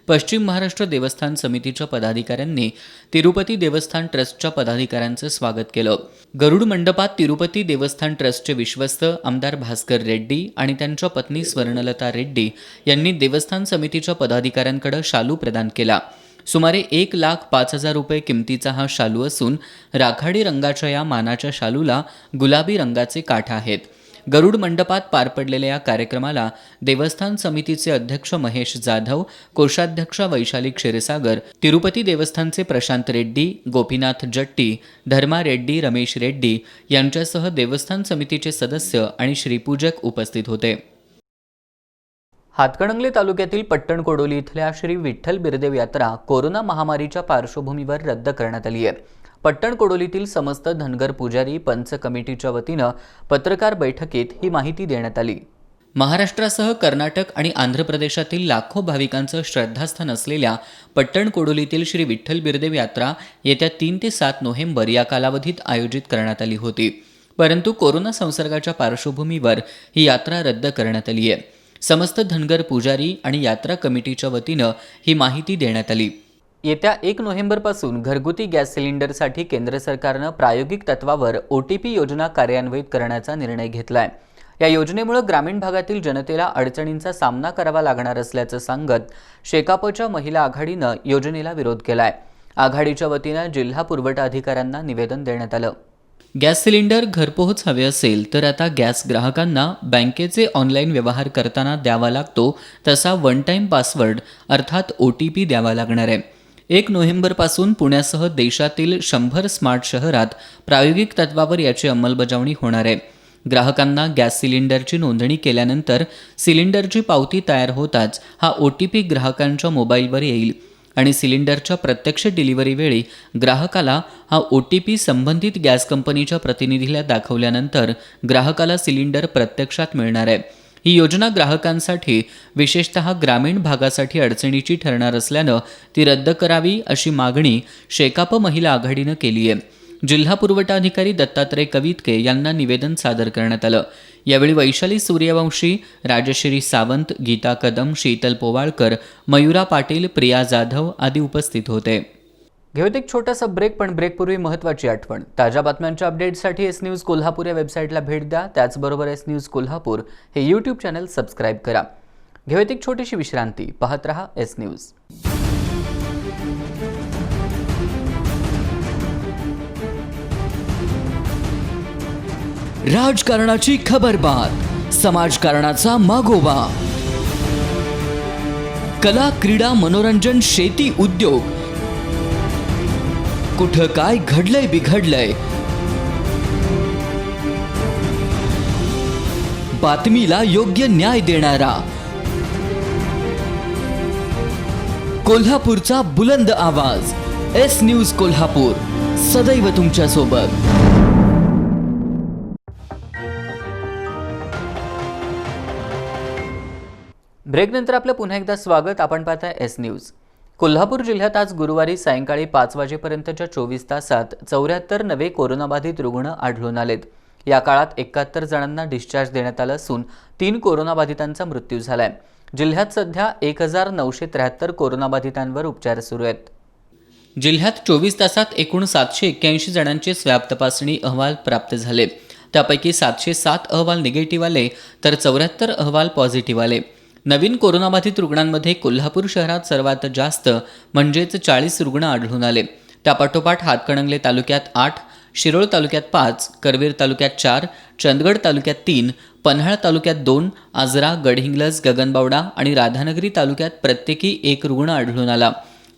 पश्चिम महाराष्ट्र देवस्थान समितीच्या पदाधिकाऱ्यांनी तिरुपती देवस्थान ट्रस्टच्या पदाधिकाऱ्यांचं स्वागत केलं. गरुड मंडपात तिरुपती देवस्थान ट्रस्टचे विश्वस्त आमदार भास्कर रेड्डी आणि त्यांच्या पत्नी स्वर्णलता रेड्डी यांनी देवस्थान समितीच्या पदाधिकाऱ्यांकडे शालू प्रदान केला. सुमारे 1,05,000 रुपये किमतीचा हा शालू असून राखाडी रंगाच्या या मानाच्या शालूला गुलाबी रंगाचे काठ आहेत. गरुड मंडपात पार पडलेल्या या कार्यक्रमाला देवस्थान समितीचे अध्यक्ष महेश जाधव, कोषाध्यक्ष वैशाली क्षीरसागर, तिरुपती देवस्थानचे प्रशांत रेड्डी, गोपीनाथ जट्टी, धर्मा रेड्डी, रमेश रेड्डी यांच्यासह देवस्थान समितीचे सदस्य आणि श्रीपूजक उपस्थित होते. हातकणंगले तालुक्यातील पट्टणकोडोली इथल्या श्री विठ्ठल बिरदेव यात्रा कोरोना महामारीच्या पार्श्वभूमीवर रद्द करण्यात आली आहे. पट्टणकोडोलीतील समस्त धनगर पुजारी पंच कमिटीच्या वतीनं पत्रकार बैठकीत ही माहिती देण्यात आली. महाराष्ट्रासह कर्नाटक आणि आंध्र प्रदेशातील लाखो भाविकांचं श्रद्धास्थान असलेल्या पट्टणकोडोलीतील श्री विठ्ठल बिरदेव यात्रा येत्या 3 ते 7 नोव्हेंबर या कालावधीत आयोजित करण्यात आली होती. परंतु कोरोना संसर्गाच्या पार्श्वभूमीवर ही यात्रा रद्द करण्यात आली आहे. समस्त धनगर पुजारी आणि यात्रा कमिटीच्या वतीनं ही माहिती देण्यात आली. येत्या 1 नोव्हेंबरपासून घरगुती गॅस सिलेंडरसाठी केंद्र सरकारनं प्रायोगिक तत्वावर OTP योजना कार्यान्वित करण्याचा निर्णय घेतलाय. या योजनेमुळे ग्रामीण भागातील जनतेला अडचणींचा सामना करावा लागणार असल्याचं सांगत शेकापच्या महिला आघाडीनं योजनेला विरोध केलाय. आघाडीच्या वतीनं जिल्हा पुरवठा अधिकाऱ्यांना निवेदन देण्यात आलं. गॅस सिलेंडर घरपोहोच हवे असेल तर आता गॅस ग्राहकांना बँकेचे ऑनलाईन व्यवहार करताना द्यावा लागतो तसा वन टाईम पासवर्ड अर्थात OTP द्यावा लागणार आहे. 1 नोव्हेंबरपासून पुण्यासह देशातील 100 स्मार्ट शहरात प्रायोगिक तत्वावर याची अंमलबजावणी होणार आहे. ग्राहकांना गॅस सिलेंडरची नोंदणी केल्यानंतर सिलेंडरची पावती तयार होताच हा OTP ग्राहकांच्या मोबाईलवर येईल आणि सिलेंडरच्या प्रत्यक्ष डिलिव्हरी वेळी ग्राहकाला हा OTP संबंधित गॅस कंपनीच्या प्रतिनिधीला दाखवल्यानंतर ग्राहकाला सिलेंडर प्रत्यक्षात मिळणार आहे. ही योजना ग्राहकांसाठी विशेषतः ग्रामीण भागासाठी अडचणीची ठरणार असल्यानं ती रद्द करावी अशी मागणी शेकाप महिला आघाडीनं केली आहे. जिल्हा पुरवठा अधिकारी दत्तात्रय कवितके यांना निवेदन सादर करण्यात आलं. यावेळी वैशाली सूर्यवंशी, राजश्री सावंत, गीता कदम, शीतल पोवाळकर, मयुरा पाटील, प्रिया जाधव आदी उपस्थित होते. घेऊयात एक छोटासा ब्रेक, पण ब्रेकपूर्वी महत्त्वाची आठवण. ताज्या बातम्यांच्या अपडेट्ससाठी S न्यूज कोल्हापूर या वेबसाईटला भेट द्या. त्याचबरोबर S न्यूज कोल्हापूर हे यूट्यूब चॅनल सबस्क्राईब करा. घेऊयात एक छोटीशी विश्रांती. पाहत रहा S न्यूज. राजकारणाची खबरबात, समाजकारणाचा मागोवा, कला, क्रीडा, मनोरंजन, शेती, उद्योग, कुठं काय घडलंय बिघडलंय, बातमीला योग्य न्याय देणारा कोल्हापूरचा बुलंद आवाज S न्यूज कोल्हापूर, सदैव तुमच्या सोबत. ब्रेकनंतर आपलं पुन्हा एकदा स्वागत. आपण पाहताय S न्यूज. कोल्हापूर जिल्ह्यात आज गुरुवारी सायंकाळी 5 वाजेपर्यंतच्या 24 तासात 74 नवे कोरोनाबाधित रुग्ण आढळून आलेत. या काळात 71 जणांना डिस्चार्ज देण्यात आलं असून 3 कोरोनाबाधितांचा मृत्यू झालाय. जिल्ह्यात सध्या 1973 कोरोनाबाधितांवर उपचार सुरू आहेत. जिल्ह्यात 24 तासात एकूण 781 जणांचे स्वॅब तपासणी अहवाल प्राप्त झाले. त्यापैकी 707 अहवाल निगेटिव्ह आले तर 74 अहवाल पॉझिटिव्ह आले. नवीन कोरोनाबाधित रुग्णांमध्ये कोल्हापूर शहरात सर्वात जास्त म्हणजेच 40 रुग्ण आढळून आले. त्यापाठोपाठ हातकणंगले तालुक्यात 8, शिरोळ तालुक्यात 5, करवीर तालुक्यात 4, चंदगड तालुक्यात 3, पन्हाळ तालुक्यात 2, आजरा, गडहिंग्लज, गगनबावडा आणि राधानगरी तालुक्यात प्रत्येकी 1 रुग्ण आढळून आला.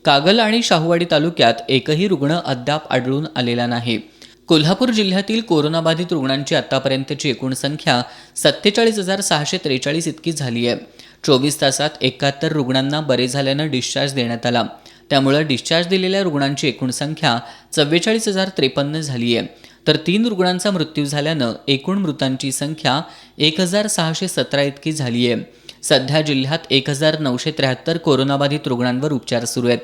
कागल आणि शाहूवाडी तालुक्यात एकही रुग्ण अद्याप आढळून आलेला नाही. कोल्हापूर जिल्ह्यातील कोरोनाबाधित रुग्णांची आतापर्यंतची एकूण संख्या 47,643 इतकी झाली आहे. 24 तासात 71 रुग्णांना बरे झाल्यानं डिस्चार्ज देण्यात आला. त्यामुळे डिस्चार्ज दिलेल्या रुग्णांची एकूण संख्या 44,053 झाली आहे. तर 3 रुग्णांचा मृत्यू झाल्यानं एकूण मृतांची संख्या 1,617 इतकी झाली आहे. सध्या जिल्ह्यात 1973 कोरोनाबाधित रुग्णांवर उपचार सुरू आहेत।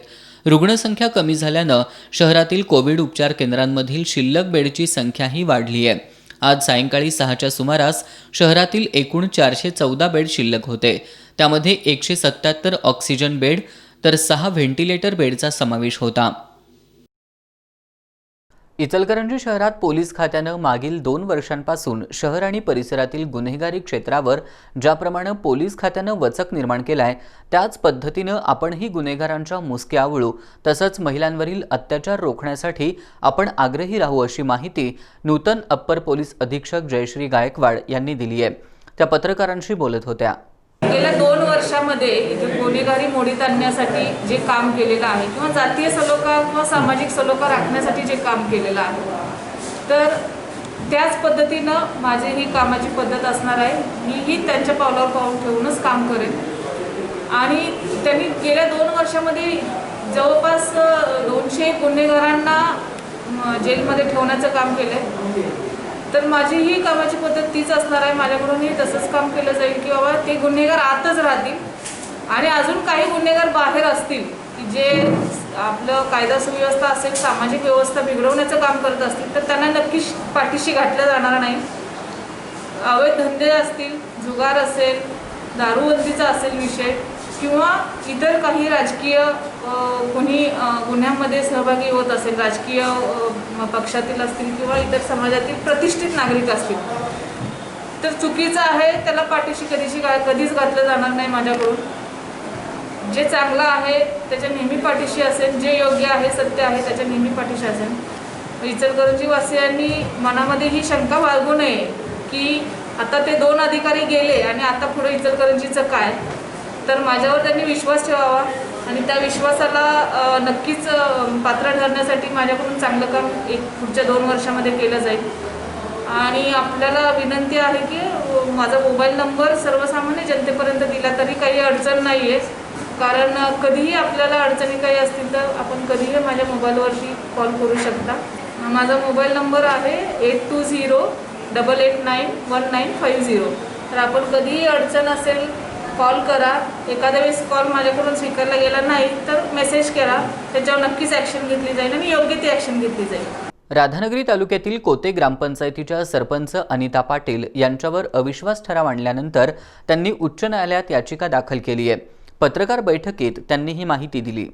रुग्णसंख्या कमी झाल्यानं शहरातील कोविड उपचार केंद्रांमधील शिल्लक बेडची संख्याही वाढली आहे। आज सायंकाळी 6च्या सुमारास शहरातील एकूण 414 बेड शिल्लक होते। त्यामध्ये 177 ऑक्सिजन बेड तर 6 व्हेंटिलेटर बेडचा समावेश होता। इचलकरंजी शहरात पोलीस खात्यानं मागील 2 वर्षांपासून शहर आणि परिसरातील गुन्हेगारी क्षेत्रावर ज्याप्रमाणे पोलीस खात्यानं वचक निर्माण केलाय त्याच पद्धतीनं आपणही गुन्हेगारांच्या मुसक्या आवळू तसंच महिलांवरील अत्याचार रोखण्यासाठी आपण आग्रही राहू अशी माहिती नूतन अप्पर पोलीस अधीक्षक जयश्री गायकवाड यांनी दिली आहे। त्या पत्रकारांशी बोलत होत्या। गेल्या 2 वर्षामध्ये इथे गुन्हेगारी मोडीत आणण्यासाठी जे काम केलेलं आहे किंवा जातीय सलोखा किंवा सामाजिक सलोखा राखण्यासाठी जे काम केलेलं आहे तर त्याच पद्धतीनं माझी ही कामाची पद्धत असणार आहे। मीही त्यांच्या पावलावर पाऊल ठेवूनच काम करेन आणि त्यांनी गेल्या 2 वर्षामध्ये जवळपास 200 गुन्हेगारांना जेलमध्ये ठेवण्याचं काम केलं आहे। तर माझी ही कामाची पद्धत तीच असणार आहे। माझ्याकडूनही तसंच काम केलं जाईल की बाबा ते गुन्हेगार आतच राहतील आणि अजून काही गुन्हेगार बाहेर असतील की जे आपलं कायदा सुव्यवस्था असेल सामाजिक व्यवस्था बिघडवण्याचं काम करत असतील तर त्यांना नक्कीच पाठीशी घातलं जाणार नाही। अवैध धंदे असतील, जुगार असेल, दारूबंदीचा असेल विषय किंवा इतर काही राजकीय कोणी गुन्ह्यामध्ये सहभागी होत असेल, राजकीय पक्षातील असतील किंवा इतर समाजातील प्रतिष्ठित नागरिक असतील तर चुकीचं आहे, त्याला पाठीशी कधीच घातलं जाणार नाही माझ्याकडून। जे चांगलं आहे त्याच्या नेहमी पाठीशी असेल, जे योग्य आहे सत्य आहे त्याच्या नेहमी पाठीशी असेल। इचलकरंजी वासियांनी मनामध्ये ही शंका बाळगू नये की आता ते 2 अधिकारी गेले आणि आता पुढे इचलकरंजीचं काय, तर माझ्यावर त्यांनी विश्वास ठेवावा आणि त्या विश्वासाला नक्कीच पात्र ठरण्यासाठी माझ्याकडून चांगलं काम पुढच्या 2 वर्षामध्ये केलं जाईल। आणि आपल्याला विनंती आहे की माझा मोबाईल नंबर सर्वसामान्य जनतेपर्यंत दिला तरी काही अडचण नाही आहे, कारण कधीही आपल्याला अडचणी काही असतील तर आपण कधीही माझ्या मोबाईलवरती कॉल करू शकता। माझा मोबाईल नंबर आहे 8208891950। तर आपण कधीही अडचण असेल कॉल करा। एखाद्या वेळेस कॉल माझ्याकडून स्वीकारला गेला नाही तर मेसेज करा, त्याच्यावर नक्कीच ॲक्शन घेतली जाईल आणि योग्य ती ॲक्शन घेतली जाईल। राधानगरी तालुक्यातील कोते ग्रामपंचायतीच्या सरपंच अनिता पाटील यांच्यावर अविश्वास ठराव आणल्यानंतर त्यांनी उच्च न्यायालयात याचिका दाखल केली आहे। पत्रकार बैठकीत त्यांनी ही माहिती दिली।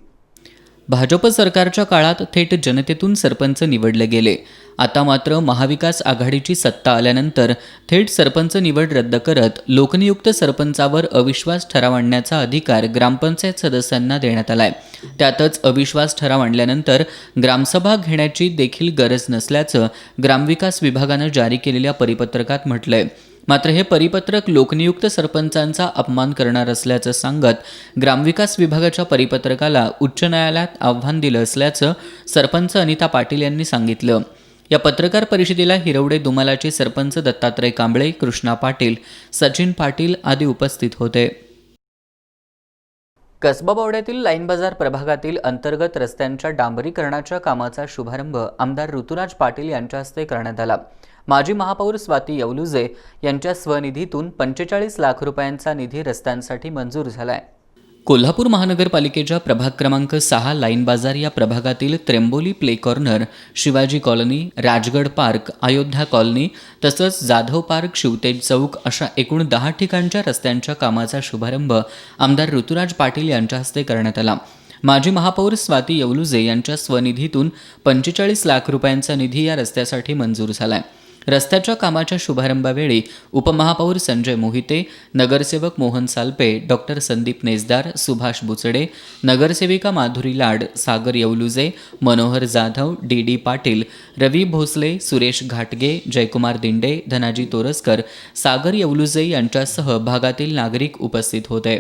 भाजप सरकारच्या काळात थेट जनतेतून सरपंच निवडले गेले। आता मात्र महाविकास आघाडीची सत्ता आल्यानंतर थेट सरपंच निवड रद्द करत लोकनियुक्त सरपंचावर अविश्वास ठराव आणण्याचा अधिकार ग्रामपंचायत सदस्यांना देण्यात आलाय। त्यातच अविश्वास ठराव आणल्यानंतर ग्रामसभा घेण्याची देखील गरज नसल्याचं ग्रामविकास विभागानं जारी केलेल्या परिपत्रकात म्हटलंय। मात्र हे परिपत्रक लोकनियुक्त सरपंचांचा अपमान करणार असल्याचं सांगत ग्रामविकास विभागाच्या परिपत्रकाला उच्च न्यायालयात आव्हान दिलं असल्याचं सरपंच अनिता पाटील यांनी सांगितलं। या पत्रकार परिषदेला हिरवडे दुमालाचे सरपंच दत्तात्रय कांबळे, कृष्णा पाटील, सचिन पाटील आदी उपस्थित होते। कसबा बावड्यातील लाईन बाजार प्रभागातील अंतर्गत रस्त्यांच्या डांबरीकरणाच्या कामाचा शुभारंभ आमदार ऋतुराज पाटील यांच्या हस्ते करण्यात आला। माजी महापौर स्वाती येवलुजे यांच्या स्वनिधीतून 45 लाख रुपयांचा निधी रस्त्यांसाठी मंजूर झालाय। कोल्हापूर महानगरपालिकेच्या प्रभाग क्रमांक 6 लाईन बाजार या प्रभागातील Tryamboli play corner, Shivaji colony, Rajgad park, Ayodhya colony तसंच जाधव पार्क, शिवतेज चौक अशा एकूण 10 ठिकाणच्या रस्त्यांच्या कामाचा शुभारंभ आमदार ऋतुराज पाटील यांच्या हस्ते करण्यात आला। माजी महापौर स्वाती येवलुजे यांच्या स्वनिधीतून 45 लाख रुपयांचा निधी या रस्त्यासाठी मंजूर झालाय। रस्त्याच्या कामाच्या शुभारंभावेळी उपमहापौर संजय मोहिते, नगरसेवक मोहन सालपे, डॉक्टर संदीप नेसदार, सुभाष बुचडे, नगरसेविका माधुरी लाड, सागर येवलुजे, मनोहर जाधव, डी पाटील, रवी भोसले, सुरेश घाटगे, जयकुमार दिंडे, धनाजी तोरसकर, सागर येवलुजे यांच्यासह भागातील नागरिक उपस्थित होते।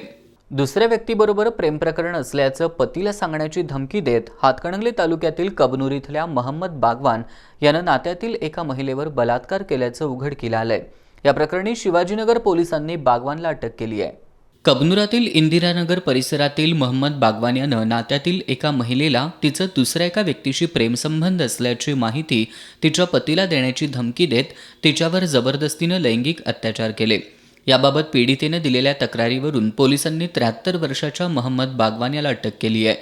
दुसऱ्या व्यक्तीबरोबर प्रेम प्रकरण असल्याचं पतीला सांगण्याची धमकी देत हातकणंगले तालुक्यातील कबनूर इथल्या मोहम्मद बागवान यानं नात्यातील एका महिलेवर बलात्कार केल्याचं उघडकीला आलंय। या प्रकरणी शिवाजीनगर पोलिसांनी बागवानला अटक केली आहे। कबनूरातील इंदिरानगर परिसरातील मोहम्मद बागवान यानं नात्यातील एका महिलेला तिचं दुसऱ्या एका व्यक्तीशी प्रेमसंबंध असल्याची माहिती तिच्या पतीला देण्याची धमकी देत तिच्यावर जबरदस्तीनं लैंगिक अत्याचार केले। याबाबत पीडितेने दिलेल्या तक्रारीवरून पोलिसांनी 73 वर्षाच्या मोहम्मद बागवान याला अटक केली आहे.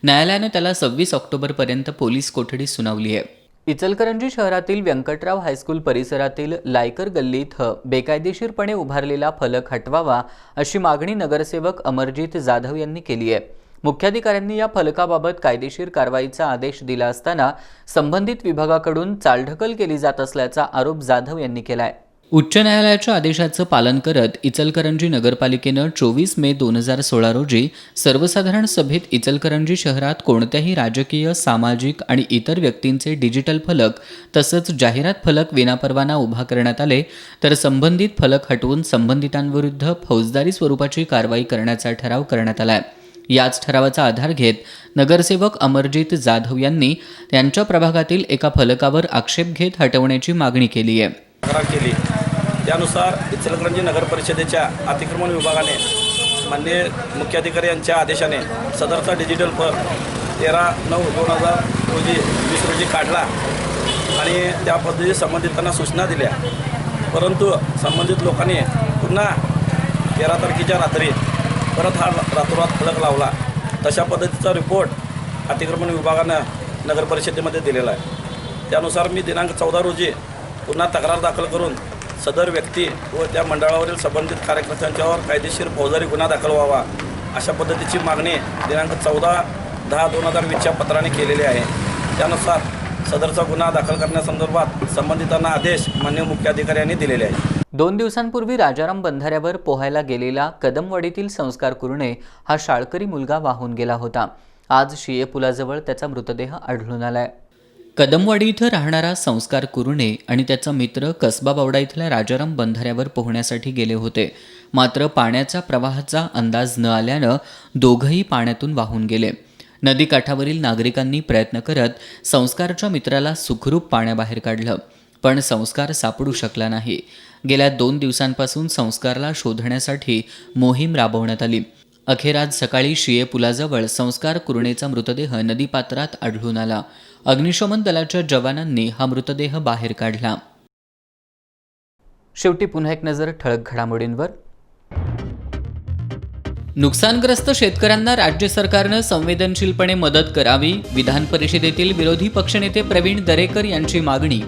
न्यायालयाने त्याला 26 ऑक्टोबरपर्यंत पोलीस कोठडी सुनावली आहे. इचलकरंजी शहरातील व्यंकटराव हायस्कूल परिसरातील लायकर गल्ली इथं बेकायदेशीरपणे उभारलेला फलक हटवावा अशी मागणी नगरसेवक अमरजित जाधव यांनी केली आहे. मुख्याधिकाऱ्यांनी या फलकाबाबत कायदेशीर कारवाईचा आदेश दिला असताना संबंधित विभागाकडून चालढकल केली जात असल्याचा आरोप जाधव यांनी केला आहे. उच्च न्यायालयाच्या आदेशाचं पालन करत इचलकरंजी नगरपालिकेनं 24 मे 2016 रोजी सर्वसाधारण सभेत इचलकरंजी शहरात कोणत्याही राजकीय, सामाजिक आणि इतर व्यक्तींचे डिजिटल फलक तसंच जाहिरात फलक विनापरवाना उभा करण्यात आले तर संबंधित फलक हटवून संबंधितांविरुद्ध फौजदारी स्वरूपाची कारवाई करण्याचा ठराव करण्यात आला आहे. याच ठरावाचा आधार घेत नगरसेवक अमरजित जाधव यांनी त्यांच्या प्रभागातील एका फलकावर आक्षेप घेत हटवण्याची मागणी केली आहे. तक्रार केली. त्यानुसार इचलकरंजी नगर परिषदेच्या अतिक्रमण विभागाने माननीय मुख्याधिकारी यांच्या आदेशाने सदरचा डिजिटल फलक 13/9/2020 रोजी काढला आणि त्या पद्धतीने संबंधितांना सूचना दिल्या. परंतु संबंधित लोकांनी पुन्हा 13 तारखेच्या रात्री परत हा रातोरात फलक लावला. तशा पद्धतीचा रिपोर्ट अतिक्रमण विभागानं नगर परिषदेमध्ये दिलेला आहे. त्यानुसार मी दिनांक 14 रोजी पुन्हा तक्रार दाखल करून सदर व्यक्ती व त्या मंडळावरील संबंधित कार्यकर्त्यांच्यावर कायदेशीर फौजदारी गुन्हा दाखल व्हावा अशा पद्धतीची मागणी दिनांक 14/10/2020च्या पत्राने केलेली आहे. त्यानुसार सदरचा गुन्हा दाखल करण्यासंदर्भात संबंधितांना आदेश माननीय मुख्याधिकारी यांनी दिलेले आहेत. 2 दिवसांपूर्वी राजाराम बंधाऱ्यावर पोहायला गेलेला कदमवाडीतील संस्कार कुरणे हा शाळकरी मुलगा वाहून गेला होता. आज शिये पुलाजवळ त्याचा मृतदेह आढळून आलाय. कदमवाडी इथं राहणारा संस्कार कुरणे आणि त्याचा मित्र कसबा बावडा इथल्या राजाराम बंधाऱ्यावर पोहण्यासाठी गेले होते. मात्र पाण्याच्या प्रवाहाचा अंदाज न आल्यानं दोघंही पाण्यातून वाहून गेले. नदीकाठावरील नागरिकांनी प्रयत्न करत संस्कारच्या मित्राला सुखरूप पाण्याबाहेर काढलं, पण संस्कार सापडू शकला नाही. गेल्या 2 दिवसांपासून संस्कारला शोधण्यासाठी मोहीम राबवण्यात आली. अखेर आज सकाळी शिये पुलाजवळ संस्कार कुरणेचा मृतदेह नदीपात्रात आढळून आला. अग्निशमन दलाच्या जवानांनी हा मृतदेह बाहेर काढला. शेवटी पुन्हा एक नजर ठळक घडामोडींवर. नुकसानग्रस्त शेतकऱ्यांना राज्य सरकारनं संवेदनशीलपणे मदत करावी, विधान परिषदेतील विरोधी पक्षनेते प्रवीण दरेकर यांची मागणी.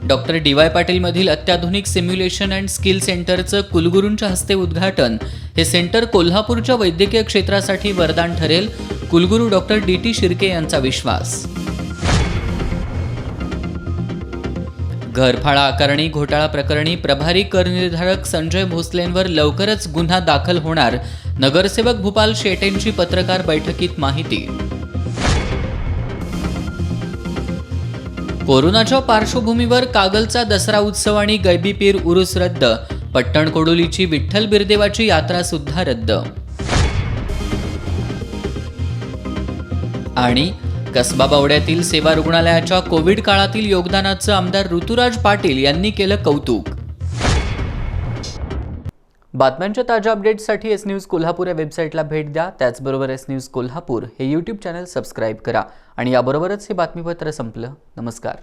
डॉक्टर DY पाटीलमधील अत्याधुनिक सिम्युलेशन अँड स्किल सेंटरचं कुलगुरूंच्या हस्ते उद्घाटन. हे सेंटर कोल्हापूरच्या वैद्यकीय क्षेत्रासाठी वरदान ठरेल, कुलगुरू डॉक्टर DT शिर्के यांचा विश्वास. घरफाळा आकारणी घोटाळा प्रकरणी प्रभारी करनिर्धारक संजय भोसलेंवर लवकरच गुन्हा दाखल होणार, नगरसेवक भूपाल शेटेंची पत्रकार बैठकीत माहिती. कोरोनाच्या पार्श्वभूमीवर कागलचा दसरा उत्सव आणि गैबी पीर उरूस रद्द, पट्टण कोडोलीची विठ्ठल बिरदेवाची यात्रा सुद्धा रद्द. आणि कसबा बावड्यातील सेवा रुग्णालयाच्या कोविड काळातील योगदानाचं आमदार ऋतुराज पाटील यांनी केलं कौतुक. बातम्यांच्या ताज्या अपडेट्ससाठी एस न्यूज कोल्हापूर या वेबसाईटला भेट द्या. त्याचबरोबर एस न्यूज कोल्हापूर हे यूट्यूब चॅनल सबस्क्राईब करा. आणि याबरोबरच हे बातमीपत्र संपलं. नमस्कार.